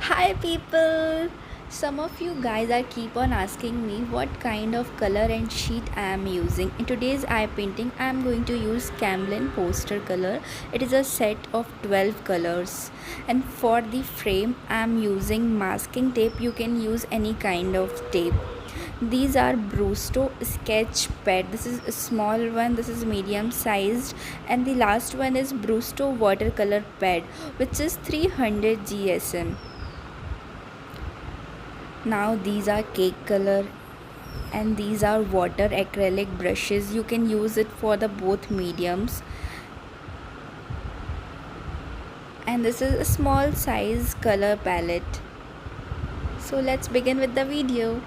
Hi people! Some of you guys are keep on asking me what kind of color and sheet I am using. In today's eye painting I am going to use Camlin poster color. It is a set of 12 colors, and for the frame I am using masking tape. You can use any kind of tape. These are Brusto sketch pad. This is a small one, this is medium sized, and the last one is Brusto watercolor pad, which is 300 GSM. Now these are cake color, and these are water acrylic brushes. You can use it for the both mediums, and this is a small size color palette. So let's begin with the video.